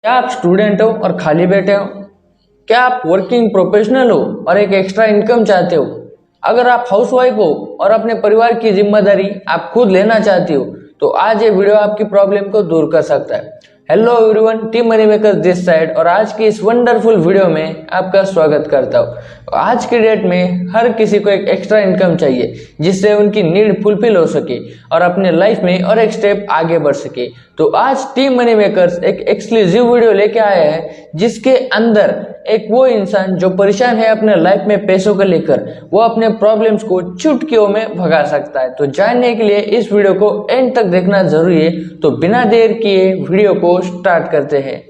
क्या आप स्टूडेंट हो और खाली बैठे हो? क्या आप वर्किंग प्रोफेशनल हो और एक एक्स्ट्रा इनकम चाहते हो? अगर आप हाउसवाइफ हो और अपने परिवार की जिम्मेदारी आप खुद लेना चाहती हो तो आज ये वीडियो आपकी प्रॉब्लम को दूर कर सकता है। Hello everyone, team money makers this side और आज की इस वंडरफुल वीडियो में आपका स्वागत करता हूँ। आज की डेट में हर किसी को एक एक्स्ट्रा इनकम चाहिए जिससे उनकी नीड फुलफिल हो सके और अपने लाइफ में और एक स्टेप आगे बढ़ सके। तो आज टीम मनी मेकर्स एक एक्सक्लूसिव वीडियो लेके आया है जिसके अंदर एक वो इंसान जो परेशान है अपने लाइफ में पैसों को लेकर, वो अपने प्रॉब्लम्स को चुटकियों में भगा सकता है। तो जानने के लिए इस वीडियो को एंड तक देखना जरूरी है। तो बिना देर किए वीडियो को स्टार्ट करते हैं।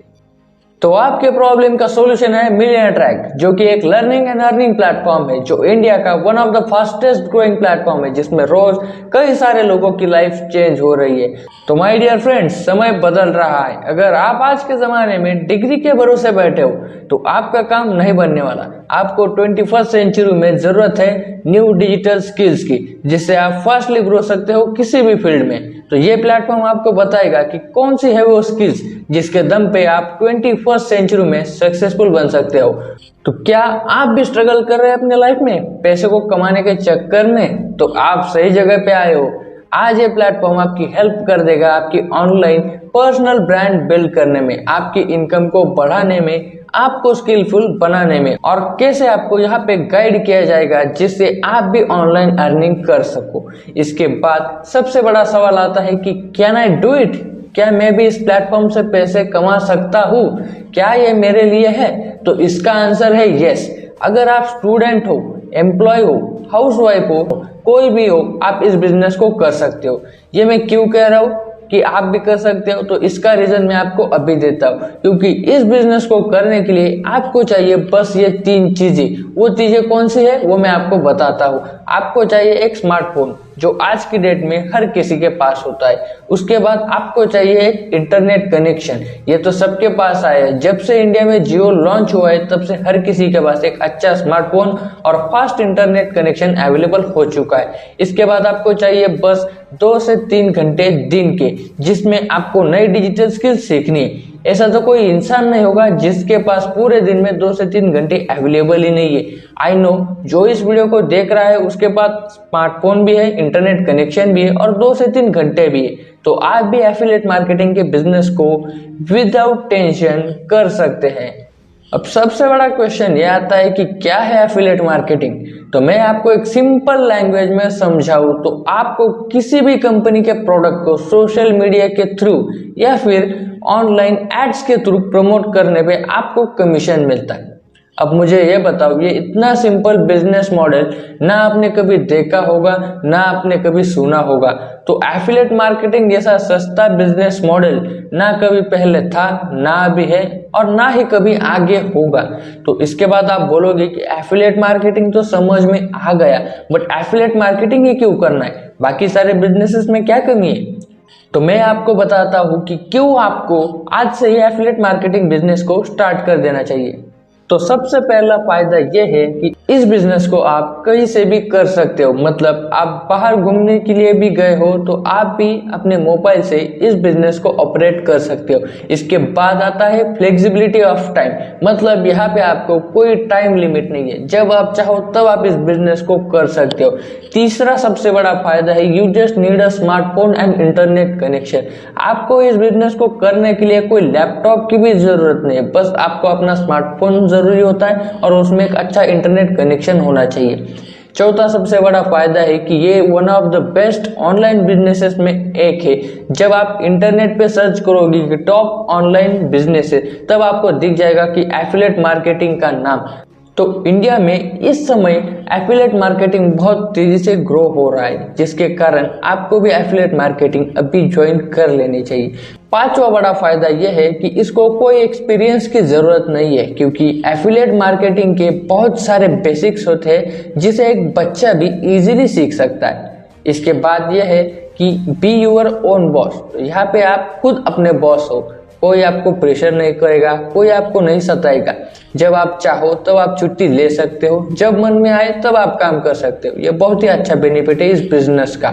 तो आपके प्रॉब्लम का सॉल्यूशन है मिलियनेयर ट्रैक, जो कि एक लर्निंग एंड अर्निंग प्लेटफॉर्म है जो इंडिया का one of the fastest growing platform है, जिसमें रोज कई सारे लोगों की लाइफ चेंज हो रही है। तो माय डियर फ्रेंड्स, समय बदल रहा है। अगर आप आज के जमाने में डिग्री के भरोसे बैठे हो तो आपका काम नहीं बनने वाला। आपको 21st सेंचुरी में जरूरत है न्यू डिजिटल स्किल्स की, जिससे आप फास्टली ग्रो सकते हो किसी भी फील्ड में। तो ये प्लेटफॉर्म आपको बताएगा कि कौन सी है वो स्किल्स जिसके दम पे आप 21st सेंचुरी में सक्सेसफुल बन सकते हो। तो क्या आप भी स्ट्रगल कर रहे हैं अपने लाइफ में पैसे को कमाने के चक्कर में? तो आप सही जगह पे आए हो। आज ये प्लेटफॉर्म आपकी हेल्प कर देगा आपकी ऑनलाइन पर्सनल ब्रांड बिल्ड करने में, आपकी इनकम को बढ़ाने में, आपको स्किलफुल बनाने में, और कैसे आपको यहाँ पे गाइड किया जाएगा जिससे आप भी ऑनलाइन अर्निंग कर सको। इसके बाद सबसे बड़ा सवाल आता है कि कैन आई डू इट? क्या मैं भी इस प्लेटफॉर्म से पैसे कमा सकता हूँ? क्या ये मेरे लिए है? तो इसका आंसर है यस। अगर आप स्टूडेंट हो, एम्प्लॉय हो, हाउसवाइफ हो, कोई भी हो, आप इस बिजनेस को कर सकते हो। ये मैं क्यों कह रहा हूँ कि आप भी कर सकते हो? तो इसका रीजन मैं आपको अभी देता हूँ, क्योंकि इस बिजनेस को करने के लिए आपको चाहिए बस ये 3 चीजें। वो चीजें कौन सी है वो मैं आपको बताता हूँ। आपको चाहिए एक स्मार्टफोन, जो आज की डेट में हर किसी के पास होता है। उसके बाद आपको चाहिए एक इंटरनेट कनेक्शन, ये तो सबके पास आया है। जब से इंडिया में जियो लॉन्च हुआ है तब से हर किसी के पास एक अच्छा स्मार्टफोन और फास्ट इंटरनेट कनेक्शन अवेलेबल हो चुका है। इसके बाद आपको चाहिए बस 2 से 3 घंटे दिन के, जिसमें आपको नई डिजिटल स्किल्स सीखनी है। ऐसा तो कोई इंसान नहीं होगा जिसके पास पूरे दिन में 2 से 3 घंटे अवेलेबल ही नहीं है। आई नो, जो इस वीडियो को देख रहा है उसके पास स्मार्टफोन भी है, इंटरनेट कनेक्शन भी है और 2 से 3 घंटे भी है। तो आप भी एफिलिएट मार्केटिंग के बिजनेस को विदाउट टेंशन कर सकते हैं। अब सबसे बड़ा क्वेश्चन ये आता है कि क्या है एफिलिएट मार्केटिंग? तो मैं आपको एक सिंपल लैंग्वेज में समझाऊं तो आपको किसी भी कंपनी के प्रोडक्ट को सोशल मीडिया के थ्रू या फिर ऑनलाइन एड्स के थ्रू प्रमोट करने पे आपको कमीशन मिलता है। अब मुझे ये बताओ, ये इतना सिंपल बिजनेस मॉडल ना आपने कभी देखा होगा ना आपने कभी सुना होगा। तो एफिलिएट मार्केटिंग जैसा सस्ता बिजनेस मॉडल ना कभी पहले था, ना अभी है और ना ही कभी आगे होगा। तो इसके बाद आप बोलोगे कि एफिलिएट मार्केटिंग तो समझ में आ गया, बट एफिलिएट मार्केटिंग ही क्यों करना है? बाकी सारे बिजनेसेस में क्या कमी है? तो मैं आपको बताता हूँ कि क्यों आपको आज से ही एफिलिएट मार्केटिंग बिजनेस को स्टार्ट कर देना चाहिए। तो सबसे पहला फायदा यह है कि इस बिजनेस को आप कहीं से भी कर सकते हो। मतलब आप बाहर घूमने के लिए भी गए हो तो आप भी अपने मोबाइल से इस बिजनेस को ऑपरेट कर सकते हो। इसके बाद आता है फ्लेक्सिबिलिटी ऑफ टाइम, मतलब यहाँ पे आपको कोई टाइम लिमिट नहीं है, जब आप चाहो तब आप इस बिजनेस को कर सकते हो। तीसरा सबसे बड़ा फायदा है you just need a smartphone and internet connection. आपको इस बिजनेस को करने के लिए कोई लैपटॉप की भी जरूरत नहीं है, बस आपको अपना स्मार्टफोन जरूरी होता है और उसमें एक अच्छा इंटरनेट कनेक्शन होना चाहिए। चौथा सबसे बड़ा फायदा है कि ये one of the best online businesses में एक है। जब आप इंटरनेट पे सर्च करोगे कि टॉप ऑनलाइन बिजनेसेस, तब आपको दिख जाएगा कि एफिलिएट मार्केटिंग का नाम। तो इंडिया में इस समय एफिलिएट मार्केटिंग बहुत तेजी से ग्रो हो रहा है, जिसके कारण आपको भी एफिलिएट मार्केटिंग अभी ज्वाइन कर लेनी चाहिए। पांचवा बड़ा फायदा यह है कि इसको कोई एक्सपीरियंस की जरूरत नहीं है, क्योंकि एफिलिएट मार्केटिंग के बहुत सारे बेसिक्स होते हैं जिसे एक बच्चा भी इजीली सीख सकता है। इसके बाद यह है कि बी यूअर ओन बॉस। तो यहाँ पे आप खुद अपने बॉस हो, कोई आपको प्रेशर नहीं करेगा, कोई आपको नहीं सताएगा। जब आप चाहो तब आप छुट्टी ले सकते हो, जब मन में आए तब आप काम कर सकते हो। ये बहुत ही अच्छा बेनिफिट है इस बिजनेस का।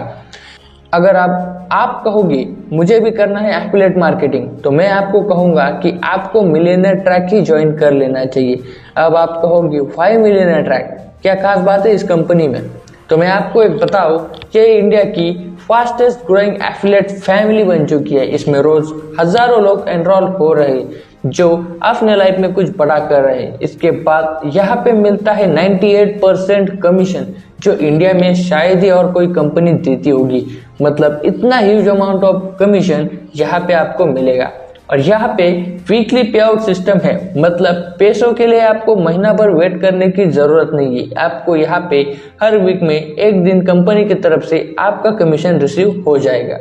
अगर आप कहोगे मुझे भी करना है एफिलिएट मार्केटिंग, तो मैं आपको कहूंगा कि आपको मिलियनेयर ट्रैक ही ज्वाइन कर लेना चाहिए। अब आप कहोगे 5 मिलियनेयर ट्रैक, क्या खास बात है इस कंपनी में? तो मैं आपको एक बताऊं कि इंडिया की फास्टेस्ट ग्रोइंग एफिलिएट फैमिली बन चुकी है। इसमें रोज हजारों लोग एनरोल हो रहे जो अपने लाइफ में कुछ बड़ा कर रहे हैं। इसके बाद यहाँ पे मिलता है 98% कमीशन, जो इंडिया में शायद ही और कोई कंपनी देती होगी। मतलब इतना ह्यूज अमाउंट ऑफ कमीशन यहाँ पे आपको मिलेगा। और यहाँ पे वीकली पे आउट सिस्टम है, मतलब पैसों के लिए आपको महीना भर वेट करने की जरूरत नहीं है। आपको यहाँ पे हर वीक में एक दिन कंपनी की तरफ से आपका कमीशन रिसीव हो जाएगा।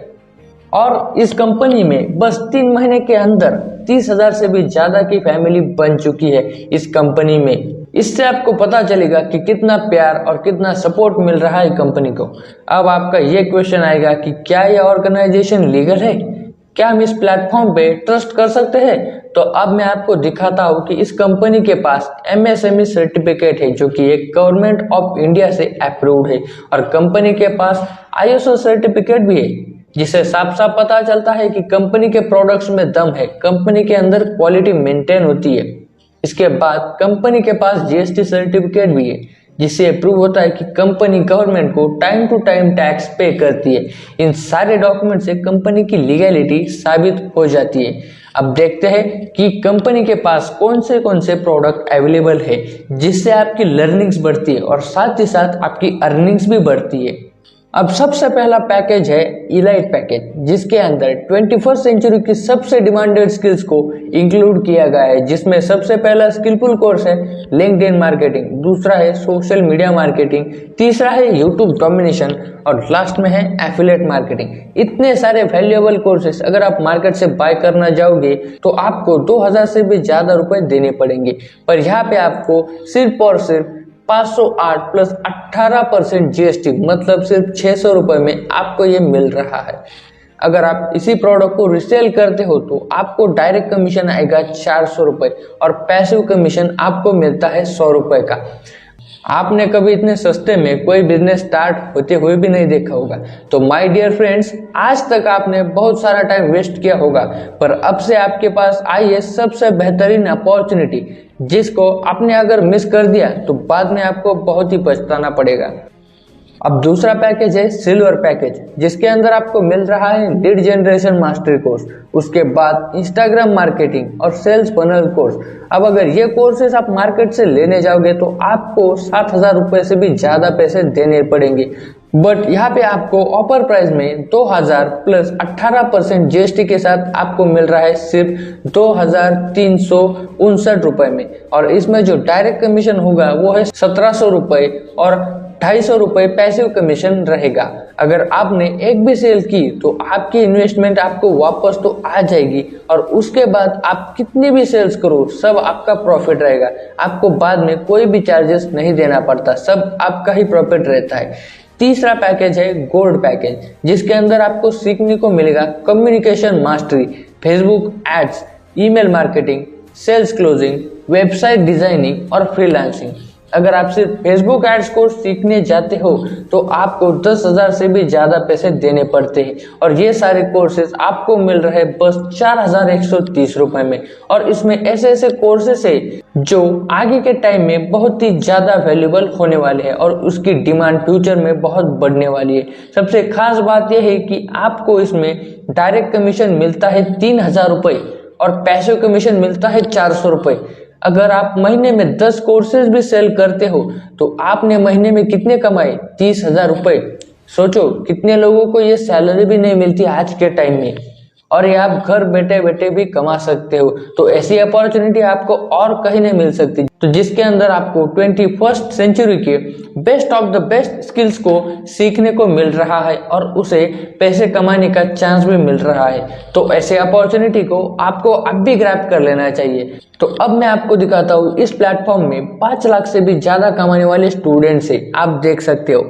और इस कंपनी में बस 3 महीने के अंदर 30,000 से भी ज्यादा की फैमिली बन चुकी है इस कंपनी में। इससे आपको पता चलेगा कि कितना प्यार और कितना सपोर्ट मिल रहा है कंपनी को। अब आपका ये क्वेश्चन आएगा कि क्या यह ऑर्गेनाइजेशन लीगल है? क्या हम इस प्लेटफॉर्म पे ट्रस्ट कर सकते हैं? तो अब मैं आपको दिखाता हूँ कि इस कंपनी के पास MSME सर्टिफिकेट है, जो कि एक गवर्नमेंट ऑफ इंडिया से अप्रूव्ड है। और कंपनी के पास ISO सर्टिफिकेट भी है, जिससे साफ साफ पता चलता है कि कंपनी के प्रोडक्ट्स में दम है, कंपनी के अंदर क्वालिटी मेंटेन होती है। इसके बाद कंपनी के पास GST सर्टिफिकेट भी है, जिससे प्रूव होता है कि कंपनी गवर्नमेंट को टाइम टू टाइम टैक्स पे करती है। इन सारे डॉक्यूमेंट से कंपनी की लीगैलिटी साबित हो जाती है। अब देखते हैं कि कंपनी के पास कौन से प्रोडक्ट अवेलेबल है, जिससे आपकी लर्निंग्स बढ़ती है और साथ ही साथ आपकी अर्निंग्स भी बढ़ती है। अब सबसे पहला पैकेज है इलाइट पैकेज, जिसके अंदर 21st सेंचुरी की सबसे डिमांडेड स्किल्स को इंक्लूड किया गया है, जिसमें सबसे पहला स्किलफुल कोर्स है लिंक्डइन मार्केटिंग, दूसरा है सोशल मीडिया मार्केटिंग, तीसरा है यूट्यूब डोमिनेशन और लास्ट में है एफिलिएट मार्केटिंग। इतने सारे वैल्यूएबल कोर्सेस अगर आप मार्केट से बाय करना जाओगे तो आपको 2000 से भी ज्यादा रुपए देने पड़ेंगे, पर यहाँ पे आपको सिर्फ और सिर्फ 508 प्लस 18% GST, मतलब सिर्फ 600 रुपए में आपको ये मिल रहा है। अगर आप इसी प्रोडक्ट को रिसेल करते हो तो आपको डायरेक्ट कमीशन आएगा 400 रुपए और पैसिव कमीशन आपको मिलता है 100 रुपए का। आपने कभी इतने सस्ते में कोई बिजनेस स्टार्ट होते हुए भी नहीं देखा होगा। तो माय डियर फ्रेंड्स, आज तक आपने बहुत सारा टाइम वेस्ट किया होगा, पर अब से आपके पास आई है सबसे बेहतरीन अपॉर्चुनिटी, जिसको आपने अगर मिस कर दिया तो बाद में आपको बहुत ही पछताना पड़ेगा। अब दूसरा पैकेज है सिल्वर पैकेज, जिसके अंदर आपको मिल रहा है लीड जनरेशन मास्टरी कोर्स, उसके बाद इंस्टाग्राम मार्केटिंग और सेल्स फनल कोर्स। अब अगर ये कोर्सेस आप मार्केट से लेने जाओगे तो आपको 7,000 रुपए से भी ज्यादा पैसे देने पड़ेंगे, बट यहाँ पे आपको ऑफर प्राइस में 2000 प्लस 18% GST के साथ आपको मिल रहा है सिर्फ 2359 रुपए में। और इसमें जो डायरेक्ट कमीशन होगा वो है 1700 रुपए और 250 रुपए पैसिव कमीशन रहेगा। अगर आपने एक भी सेल की तो आपकी इन्वेस्टमेंट आपको वापस तो आ जाएगी, और उसके बाद आप कितनी भी सेल्स करो सब आपका प्रॉफिट रहेगा। आपको बाद में कोई भी चार्जेस नहीं देना पड़ता, सब आपका ही प्रॉफिट रहता है। तीसरा पैकेज है गोल्ड पैकेज, जिसके अंदर आपको सीखने को मिलेगा communication mastery, Facebook ads, email marketing, sales closing, website designing और फ्रीलांसिंग। अगर आप सिर्फ फेसबुक एड्स को सीखने जाते हो तो आपको 10,000 से भी ज्यादा पैसे देने पड़ते हैं, और ये सारे कोर्सेज आपको मिल रहे बस 4,130 रुपए में। और इसमें ऐसे ऐसे कोर्सेज है जो आगे के टाइम में बहुत ही ज्यादा वैल्यूएबल होने वाले हैं और उसकी डिमांड फ्यूचर में बहुत बढ़ने वाली है। सबसे खास बात यह है कि आपको इसमें डायरेक्ट कमीशन मिलता है 3,000 रुपए और पैसिव कमीशन मिलता है 400 रुपए। अगर आप महीने में 10 कोर्सेज भी सेल करते हो तो आपने महीने में कितने कमाए? 30,000 रुपए। सोचो कितने लोगों को ये सैलरी भी नहीं मिलती आज के टाइम में, और ये आप घर बैठे बैठे भी कमा सकते हो। तो ऐसी अपॉर्चुनिटी आपको और कहीं नहीं मिल सकती, तो जिसके अंदर आपको 21st सेंचुरी के best of the best skills को सीखने को मिल रहा है और उसे पैसे कमाने का चांस भी मिल रहा है। तो ऐसे अपॉर्चुनिटी को आपको अब भी ग्रैब कर लेना चाहिए। तो अब मैं आपको दिखाता हूँ इस प्लेटफॉर्म में 5 लाख से भी ज्यादा कमाने वाले स्टूडेंट्स है, आप देख सकते हो।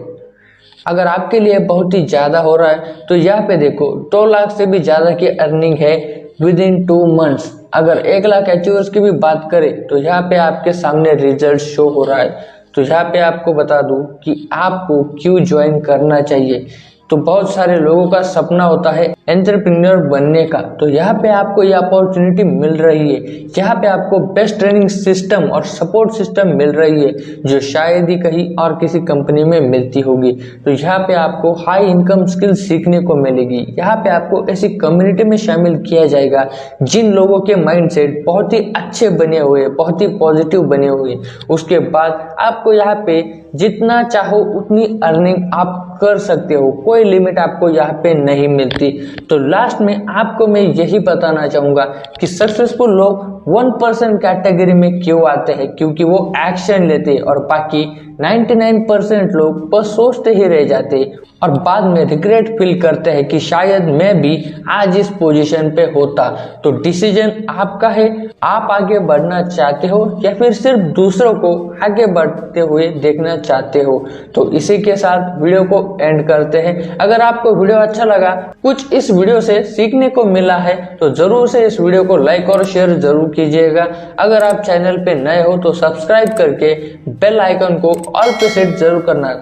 अगर आपके लिए बहुत ही ज्यादा हो रहा है तो यहाँ पे देखो 2 लाख से भी ज्यादा की अर्निंग है विद इन 2 मंथ्स। अगर 1 लाख अचीवर्स की भी बात करें तो यहाँ पे आपके सामने रिजल्ट शो हो रहा है। तो यहाँ पे आपको बता दूं कि आपको क्यों ज्वाइन करना चाहिए। तो बहुत सारे लोगों का सपना होता है एंटरप्रेन्योर बनने का। तो यहाँ पे आपको ये अपॉर्चुनिटी मिल रही है, यहाँ पे आपको बेस्ट ट्रेनिंग सिस्टम और सपोर्ट सिस्टम मिल रही है जो शायद ही कहीं और किसी कंपनी में मिलती होगी। तो यहाँ पे आपको हाई इनकम स्किल सीखने को मिलेगी, यहाँ पे आपको ऐसी कम्युनिटी में शामिल किया जाएगा जिन लोगों के माइंडसेट बहुत ही अच्छे बने हुए, बहुत ही पॉजिटिव बने हुए। उसके बाद आपको यहाँ पे जितना चाहो उतनी अर्निंग आप कर सकते हो, कोई लिमिट आपको यहाँ पे नहीं मिलती। तो लास्ट में आपको मैं यही बताना चाहूंगा कि सक्सेसफुल लोग 1% कैटेगरी में क्यों आते हैं, क्योंकि वो एक्शन लेते हैं और बाकी 99% लोग बस सोचते ही रह जाते हैं और बाद में रिग्रेट फील करते हैं कि शायद मैं भी आज इस पोजीशन पे होता। तो डिसीजन आपका है, आप आगे बढ़ना चाहते हो या फिर सिर्फ दूसरों को आगे बढ़ते हुए देखना चाहते हो। तो इसी के साथ वीडियो को एंड करते हैं। अगर आपको वीडियो अच्छा लगा, कुछ इस वीडियो से सीखने को मिला है, तो जरूर से इस वीडियो को लाइक और शेयर जरूर कीजिएगा। अगर आप चैनल पे नए हो तो सब्सक्राइब करके बेल आइकन को ऑल पे सेट जरूर करना।